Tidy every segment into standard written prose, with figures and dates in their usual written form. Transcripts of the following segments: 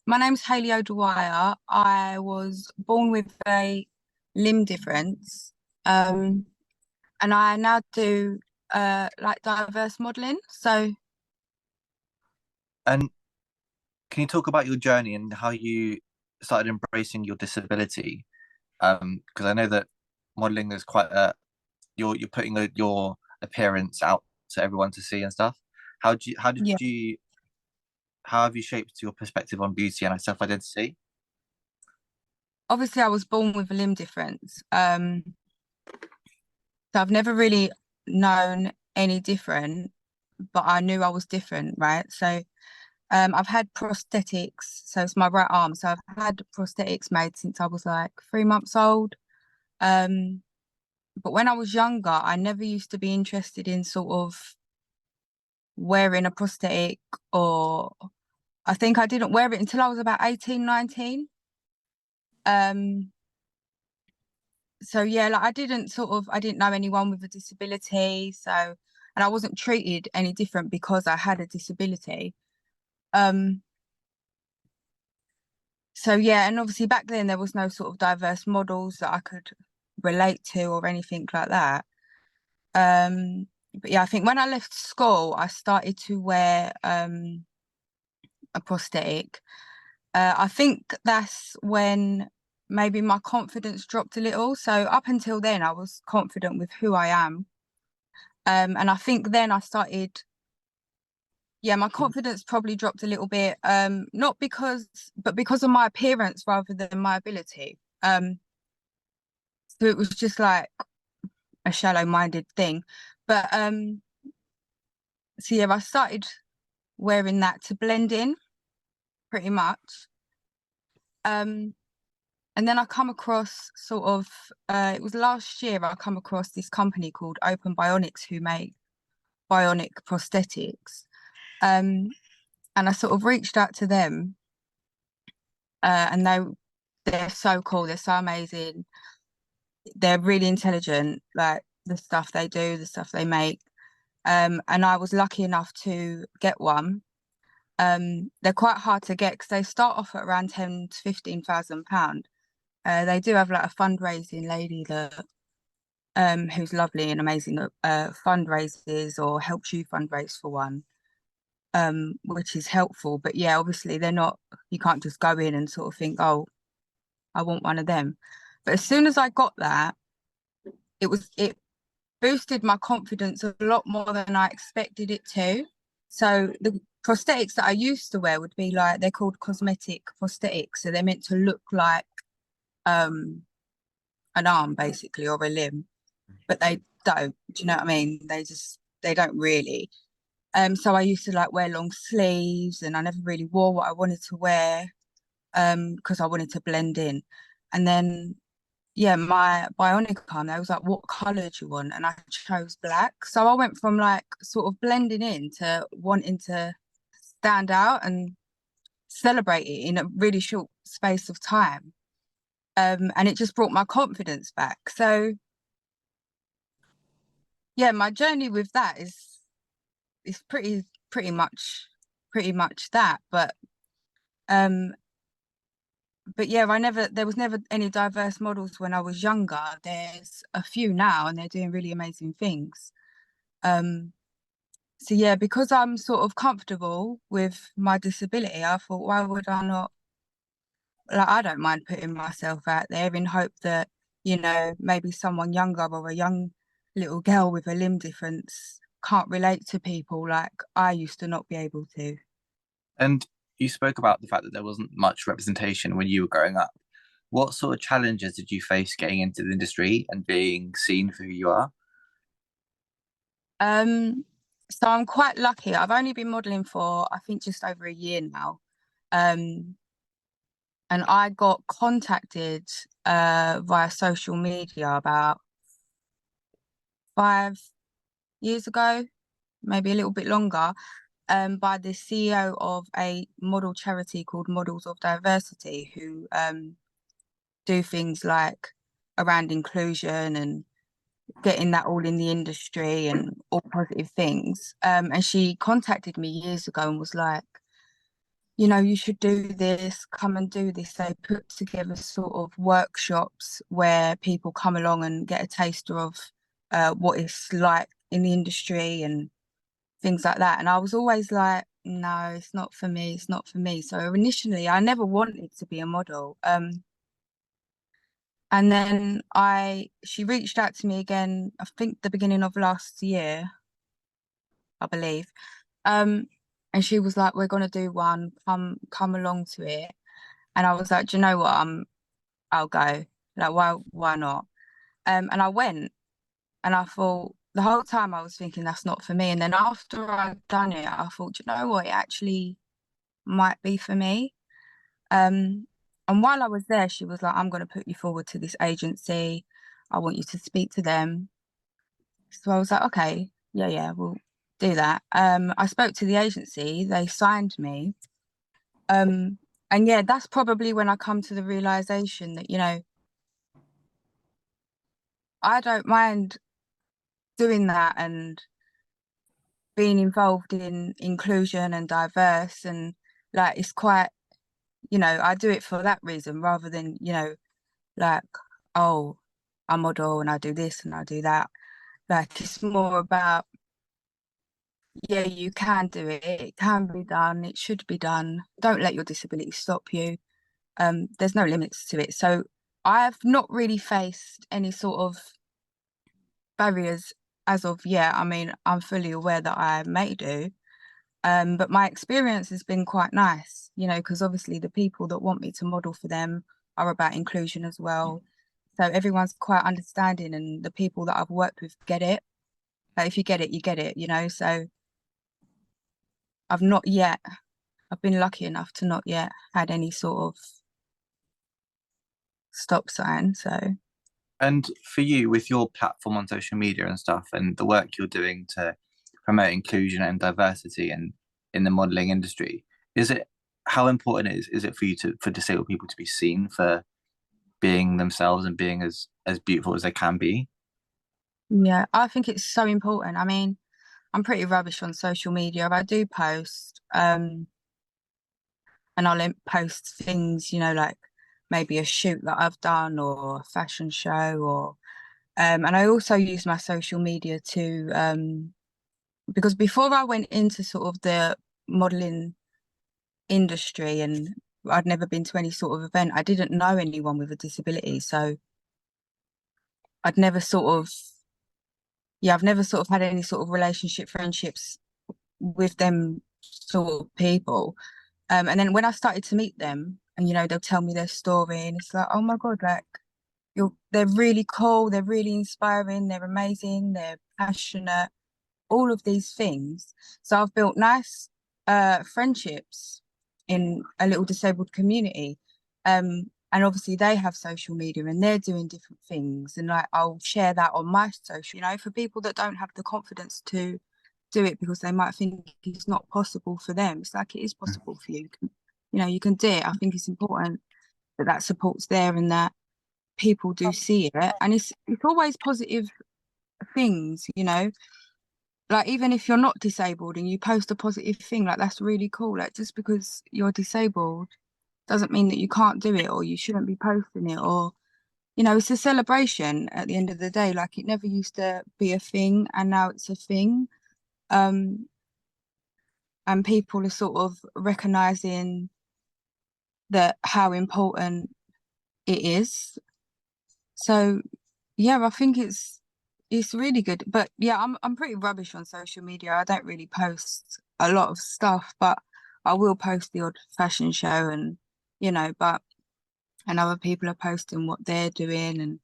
My name's Hayley. I was born with a limb difference, um, and I now do like diverse modelling. So And can you talk about your journey and how you started embracing your disability? Because I know that modeling is quite a you're putting your appearance out to everyone to see and stuff. How did yeah, you how have you shaped your perspective on beauty and self identity? obviously I was born with a limb difference. So I've never really known any different, but I knew I was different, right? So I've had prosthetics. So it's my right arm. So I've had prosthetics made since I was like 3 months old. Um, but when I was younger, I never used to be interested in sort of wearing a prosthetic, or I think I didn't wear it until I was about 18, 19. Um, so yeah, like I didn't know anyone with a disability. So, and I wasn't treated any different because I had a disability. Um, so yeah, and obviously back then there was no sort of diverse models that I could relate to or anything like that. But yeah, I think when I left school, I started to wear a prosthetic. I think that's when maybe my confidence dropped a little. So up until then, I was confident with who I am. And I think then I started, yeah, my confidence probably dropped a little bit. Not because, but because of my appearance rather than my ability. So it was just like a shallow-minded thing. But so yeah, I started wearing that to blend in pretty much. Um, And then I come across sort of, it was last year I come across this company called Open Bionics who make bionic prosthetics. Um, and I sort of reached out to them, and they're so cool, they're so amazing, they're really intelligent, like the stuff they do, the stuff they make. And I was lucky enough to get one. They're quite hard to get because they start off at around 10 to 15,000 pounds. They do have like a fundraising lady that who's lovely and amazing at fundraisers or helps you fundraise for one, which is helpful. But yeah, obviously they're not, you can't just go in and sort of think, oh, I want one of them. But as soon as I got that, it boosted my confidence a lot more than I expected it to. So the prosthetics that I used to wear would be like, they're called cosmetic prosthetics. So they're meant to look like um an arm basically or a limb, but they don't. Do you know what I mean? They don't really. So I used to like wear long sleeves and I never really wore what I wanted to wear because I wanted to blend in. And then yeah, my bionic arm, they was like, what colour do you want? And I chose black. So I went from like sort of blending in to wanting to stand out and celebrate it in a really short space of time. And it just brought my confidence back. So yeah, my journey with that is pretty much that. Um but yeah, there was never any diverse models when I was younger. There's a few now and they're doing really amazing things. Um so yeah, because I'm sort of comfortable with my disability, I thought, why would I not, like, I don't mind putting myself out there in hope that, maybe someone younger or a young little girl with a limb difference can't relate to people like I used to not be able to. And you spoke about the fact that there wasn't much representation when you were growing up. What sort of challenges did you face getting into the industry and being seen for who you are? Um, so I'm quite lucky. I've only been modeling for I think just over a year now. Um, and I got contacted via social media about 5 years ago, maybe a little bit longer, by the CEO of a model charity called Models of Diversity, who do things like around inclusion and getting that all in the industry and all positive things. And she contacted me years ago and was like, you should do this, come and do this. They put together sort of workshops where people come along and get a taster of what it's like in the industry and things like that. And I was always like, no, it's not for me, it's not for me. So initially I never wanted to be a model. And then she reached out to me again, I think the beginning of last year, I believe. Um, and she was like, we're gonna do one, come along to it. And I was like, do you know what? I'll go. Like, why not? And I went and I thought the whole time I was thinking that's not for me. And then after I'd done it, I thought, do you know what? It actually might be for me. Um, and while I was there, she was like, I'm going to put you forward to this agency. I want you to speak to them. So I was like, okay, yeah, we'll do that. I spoke to the agency, they signed me. Um, and yeah, that's probably when I come to the realization that, I don't mind doing that and being involved in inclusion and diverse and like it's quite, I do it for that reason rather than, like, oh, I model and I do this and I do that. Like it's more about, yeah, you can do it. It can be done. It should be done. Don't let your disability stop you. There's no limits to it. So I've not really faced any sort of barriers as of yet. I mean, I'm fully aware that I may do. But my experience has been quite nice, because obviously the people that want me to model for them are about inclusion as well. So everyone's quite understanding, and the people that I've worked with get it. Like if you get it, you get it. So I've not yet, I've been lucky enough to not yet had any sort of stop sign. So And for you, with your platform on social media and stuff, and the work you're doing to promote inclusion and diversity in the modeling industry, is it how important is it for you to for disabled people to be seen for being themselves and being as beautiful as they can be? yeah, I think it's so important. I mean, I'm pretty rubbish on social media. I do post, and I'll post things, like maybe a shoot that I've done or a fashion show or and I also use my social media to because before I went into sort of the modeling industry and I'd never been to any sort of event, I didn't know anyone with a disability. So I'd never sort of, yeah, I've never sort of had any sort of relationship, friendships with them sort of people. And then when I started to meet them and, they'll tell me their story and it's like, oh my God, like they're really cool, they're really inspiring, they're amazing, they're passionate, all of these things. So I've built nice friendships in a little disabled community. And obviously they have social media and they're doing different things. And like I'll share that on my social, for people that don't have the confidence to do it because they might think it's not possible for them. It's like it is possible for you. You can do it. I think it's important that that support's there and that people do see it. And it's always positive things. Like even if you're not disabled and you post a positive thing, like that's really cool. Like just because you're disabled doesn't mean that you can't do it or you shouldn't be posting it or it's a celebration at the end of the day. Like it never used to be a thing and now it's a thing. Um and people are sort of recognizing that how important it is. So yeah, I think it's really good. But yeah, I'm pretty rubbish on social media. I don't really post a lot of stuff, but I will post the odd fashion show and but and other people are posting what they're doing and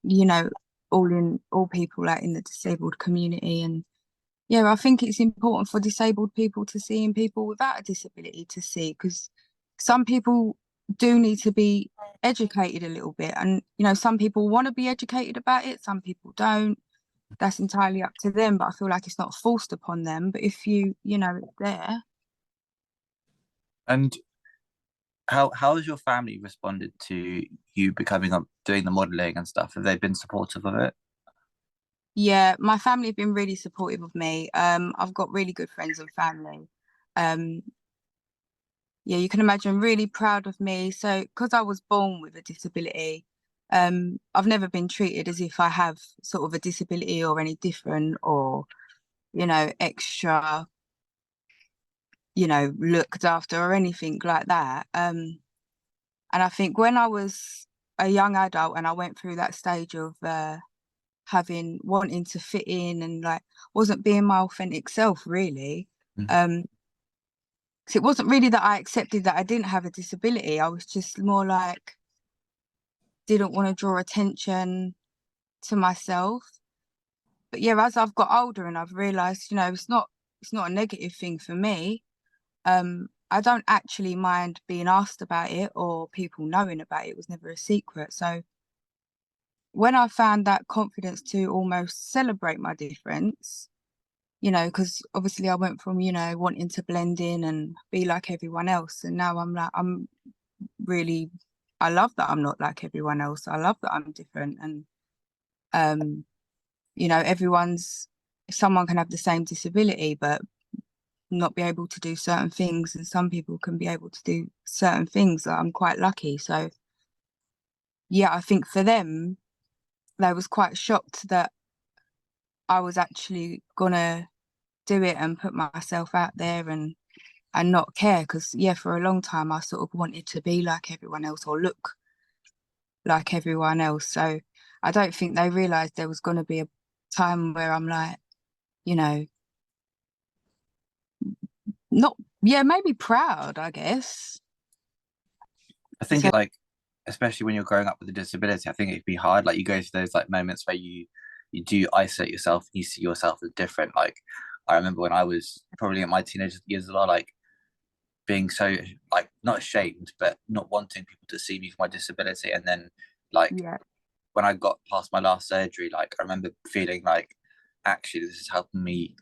you know, all people like in the disabled community and yeah, I think it's important for disabled people to see and people without a disability to see because some people do need to be educated a little bit and some people want to be educated about it, some people don't. That's entirely up to them, but I feel like it's not forced upon them. But if it's there. And how has your family responded to you becoming up doing the modeling and stuff? Have they been supportive of it? Yeah, my family have been really supportive of me. I've got really good friends and family. Um, yeah, you can imagine, really proud of me. So, because I was born with a disability, I've never been treated as if I have sort of a disability or any different or, extra, looked after or anything like that. And I think when I was a young adult and I went through that stage of wanting to fit in and like wasn't being my authentic self really. Mm. Um, so it wasn't really that I accepted that I didn't have a disability. I was just more like didn't want to draw attention to myself. But yeah, as I've got older and I've realized, it's not a negative thing for me. I don't actually mind being asked about it or people knowing about it. It was never a secret. So when I found that confidence to almost celebrate my difference, because obviously I went from, wanting to blend in and be like everyone else. And now I'm like, really, I love that I'm not like everyone else. I love that I'm different. And, someone can have the same disability, but not be able to do certain things. And some people can be able to do certain things. Like, I'm quite lucky. So, yeah, I think for them, they was quite shocked that I was actually gonna do it and put myself out there and not care because yeah, for a long time I sort of wanted to be like everyone else or look like everyone else. So I don't think they realized there was going to be a time where I'm like, you know, not yeah, maybe proud, I guess. I think So it like, especially when you're growing up with a disability, I think it'd be hard. Like you go through those like moments where you do isolate yourself and you see yourself as different. Like I remember when I was probably in my teenage years as well, like being so like not ashamed, but not wanting people to see me for my disability. And then like yeah, when I got past my last surgery, like I remember feeling like actually this is helping me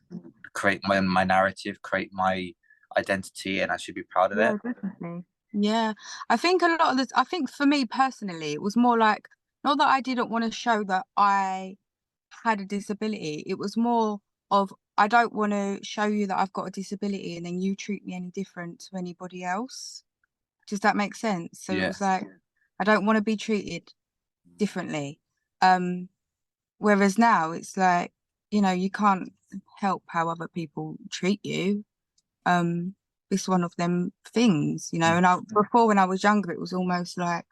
create my narrative, create my identity, and I should be proud of it. yeah, definitely. Yeah, I think a lot of this. I think for me personally, it was more like not that I didn't want to show that I had a disability. It was more of I don't want to show you that I've got a disability and then you treat me any different to anybody else. Does that make sense? So it Yeah. was like I don't want to be treated differently. Um, Whereas now it's like, you can't help how other people treat you. Um, it's one of them things, and before when I was younger, it was almost like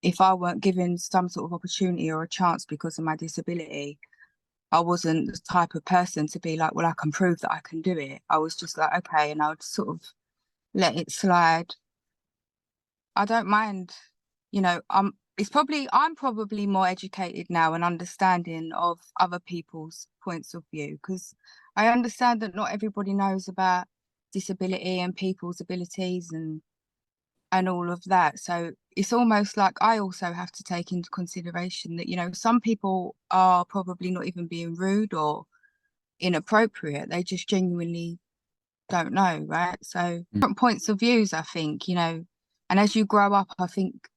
if I weren't given some sort of opportunity or a chance because of my disability, I wasn't the type of person to be like, well, I can prove that I can do it. I was just like, okay, and I would sort of let it slide. I don't mind, I'm probably more educated now and understanding of other people's points of view because I understand that not everybody knows about disability and people's abilities and all of that. So it's almost like I also have to take into consideration that, some people are probably not even being rude or inappropriate. They just genuinely don't know, right? So different points of views, I think, and as you grow up, I think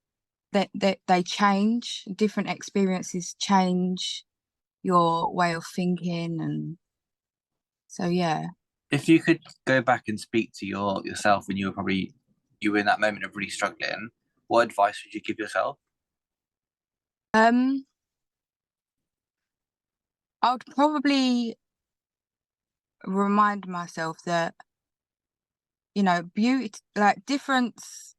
that they change, different experiences change your way of thinking. And so, yeah. If you could go back and speak to yourself when you were in that moment of really struggling, what advice would you give yourself? Um, I would probably remind myself that, beauty, like difference,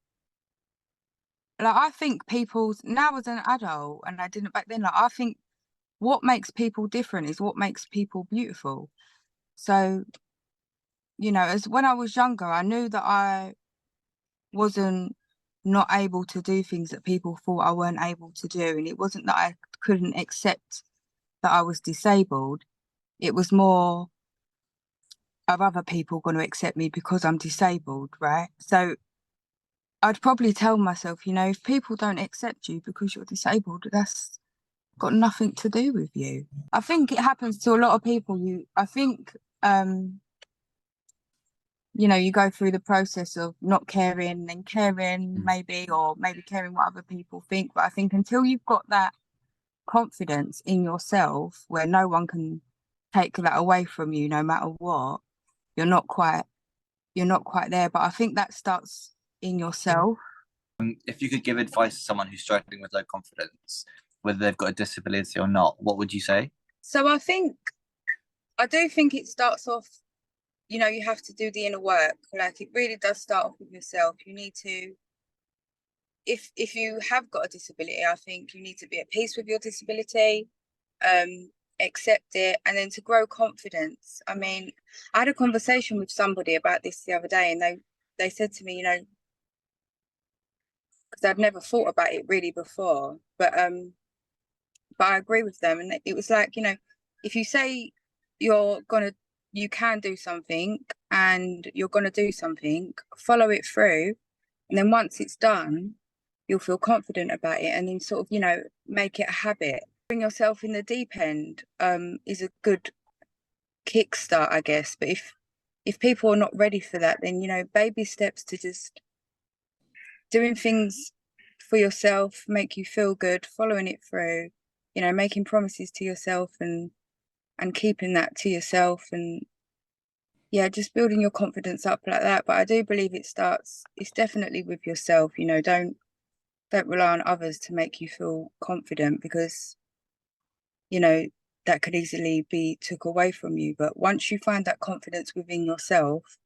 like I think people's now as an adult, and I didn't back then, like I think what makes people different is what makes people beautiful. So, as when I was younger, I knew that I wasn't not able to do things that people thought I weren't able to do. And it wasn't that I couldn't accept that I was disabled. It was more of other people going to accept me because I'm disabled, right? So I'd probably tell myself, if people don't accept you because you're disabled, that's got nothing to do with you. I think it happens to a lot of people. I think, you go through the process of not caring and caring Mm. maybe, or maybe caring what other people think. But I think until you've got that confidence in yourself where no one can take that away from you, no matter what, you're not quite you're not quite there. But I think that starts in yourself. If you could give advice to someone who's struggling with low confidence, whether they've got a disability or not, what would you say? So I do think it starts off, you have to do the inner work. Like it really does start off with yourself. You need to, if you have got a disability, I think you need to be at peace with your disability, accept it, and then to grow confidence. I mean, I had a conversation with somebody about this the other day, and they said to me, because I'd never thought about it really before, but I agree with them. And it was like, if you say you can do something and you're gonna do something, follow it through, and then once it's done, you'll feel confident about it, and then sort of, make it a habit. Bring yourself in the deep end is a good kickstart, I guess. But if people are not ready for that, then baby steps to just doing things for yourself, make you feel good, following it through, making promises to yourself and keeping that to yourself, and yeah, just building your confidence up like that. But I do believe it's definitely with yourself. Don't rely on others to make you feel confident, because you know that could easily be took away from you. But once you find that confidence within yourself,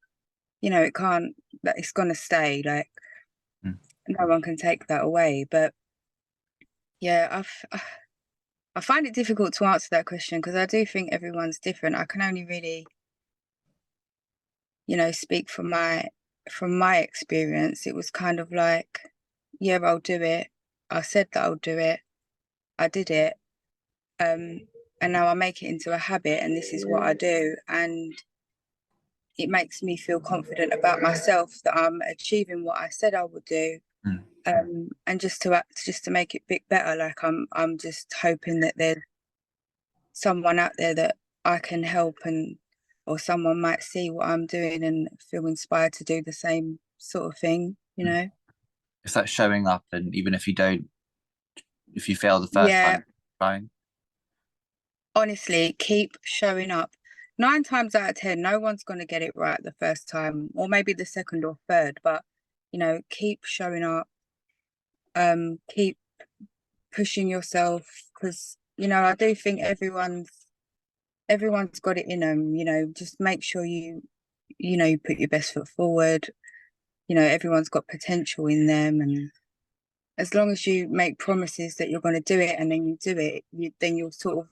it can't, that it's gonna stay. Like Mm. no one can take that away. But yeah, I find it difficult to answer that question, because I do think everyone's different. I can only really, speak from my experience. It was kind of like, yeah, I'll do it. I said that I'll do it. I did it. And now I make it into a habit, and this is what I do. And it makes me feel confident about myself that I'm achieving what I said I would do. Mm. And just to make it a bit better, like I'm just hoping that there's someone out there that I can help, or someone might see what I'm doing and feel inspired to do the same sort of thing. Mm. It's like showing up, and even if you don't, if you fail the first Yeah, time trying. honestly, keep showing up. 9 times out of 10, no one's going to get it right the first time, or maybe the second or third, but keep showing up, keep pushing yourself, because I do think everyone's got it in them. Just make sure you put your best foot forward. Everyone's got potential in them, and as long as you make promises that you're going to do it and then you do it, then you'll sort of,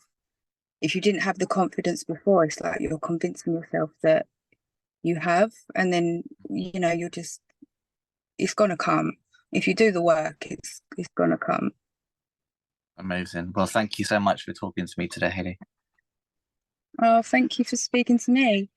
if you didn't have the confidence before, it's like you're convincing yourself that you have, and then you're just, it's going to come. If you do the work, it's going to come. Amazing. Well, thank you so much for talking to me today, Hayley. Oh, thank you for speaking to me.